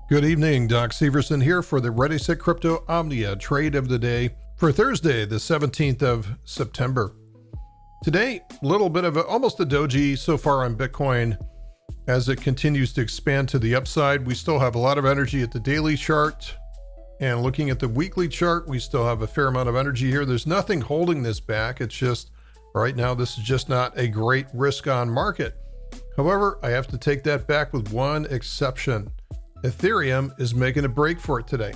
Good evening, Doc Severson here for the ReadySetCrypto OMNIA trade of the day for Thursday, the 17th of September. Today, a little bit of almost a doji so far on Bitcoin as it continues to expand to the upside. We still have a lot of energy at the daily chart, and looking at the weekly chart, we still have a fair amount of energy here. There's nothing holding this back. It's just right now, this is just not a great risk on market. However, I have to take that back with one exception. Ethereum is making a break for it today.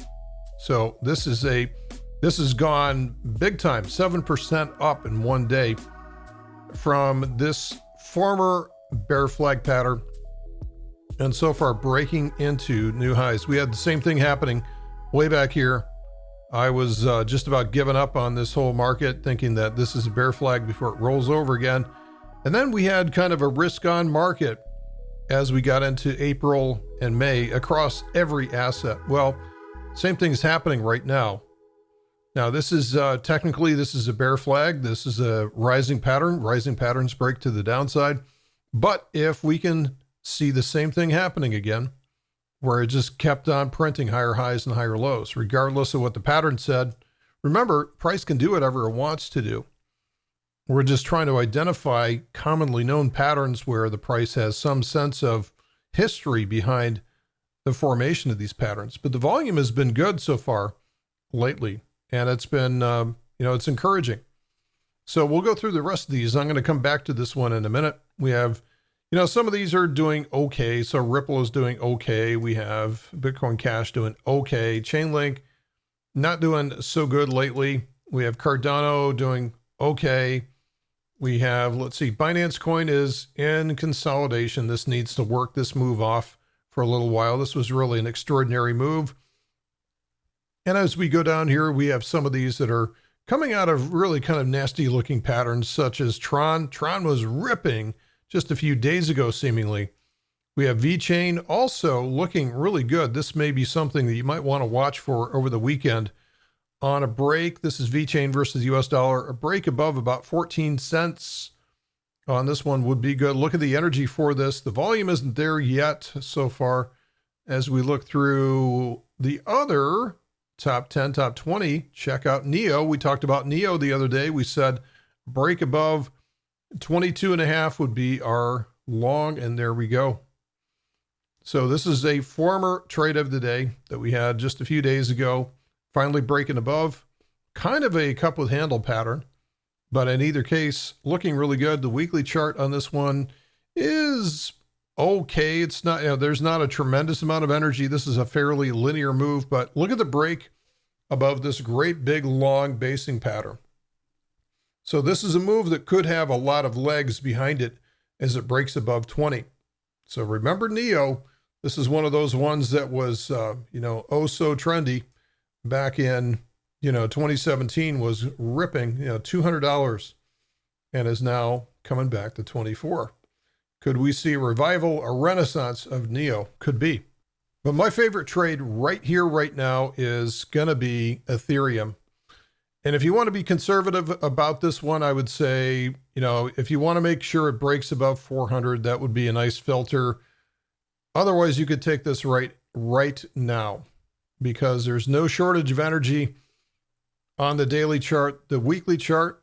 So this has gone big time, 7% up in one day from this former bear flag pattern, and so far breaking into new highs. We had the same thing happening way back here. I was just about giving up on this whole market, thinking that this is a bear flag before it rolls over again. And then we had kind of a risk on market as we got into April and May across every asset. Well, same thing's happening right now. Now, this is technically, this is a bear flag. This is a rising pattern. Rising patterns break to the downside. But if we can see the same thing happening again, where it just kept on printing higher highs and higher lows, regardless of what the pattern said, remember, price can do whatever it wants to do. We're just trying to identify commonly known patterns where the price has some sense of history behind the formation of these patterns. But the volume has been good so far lately, and it's been, it's encouraging. So we'll go through the rest of these. I'm going to come back to this one in a minute. We have, some of these are doing okay. So Ripple is doing okay. We have Bitcoin Cash doing okay. Chainlink not doing so good lately. We have Cardano doing okay. We have, let's see, Binance Coin is in consolidation. This needs to work this move off for a little while. This was really an extraordinary move. And as we go down here, we have some of these that are coming out of really kind of nasty looking patterns, such as Tron. Tron was ripping just a few days ago, seemingly. We have VeChain also looking really good. This may be something that you might want to watch for over the weekend. On a break, this is VeChain versus US dollar, a break above about 14 cents on this one would be good. Look at the energy for this. The volume isn't there yet so far. As we look through the other top 10, top 20, check out NEO. We talked about NEO the other day. We said break above 22.5 would be our long, and there we go. So this is a former trade of the day that we had just a few days ago. Finally breaking above, kind of a cup with handle pattern, but in either case, looking really good. The weekly chart on this one is okay. It's not, there's not a tremendous amount of energy. This is a fairly linear move, but look at the break above this great big long basing pattern. So this is a move that could have a lot of legs behind it as it breaks above 20. So remember NEO, this is one of those ones that was, oh so trendy. Back in, 2017 was ripping, $200 and is now coming back to 24. Could we see a revival, a renaissance of NEO? Could be. But my favorite trade right here, right now is going to be Ethereum. And if you want to be conservative about this one, I would say, if you want to make sure it breaks above 400, that would be a nice filter. Otherwise, you could take this right now, because there's no shortage of energy on the daily chart. The weekly chart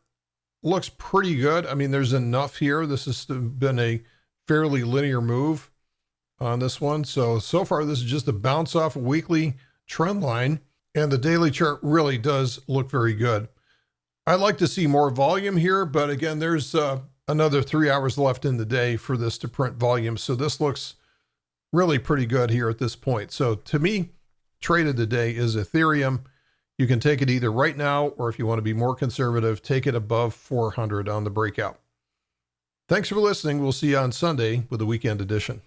looks pretty good. I mean, there's enough here. This has been a fairly linear move on this one. So far, this is just a bounce off a weekly trend line, and the daily chart really does look very good. I'd like to see more volume here, but again, there's another 3 hours left in the day for this to print volume. So this looks really pretty good here at this point. So to me, trade of the day is Ethereum. You can take it either right now, or if you want to be more conservative, take it above 400 on the breakout. Thanks for listening. We'll see you on Sunday with the weekend edition.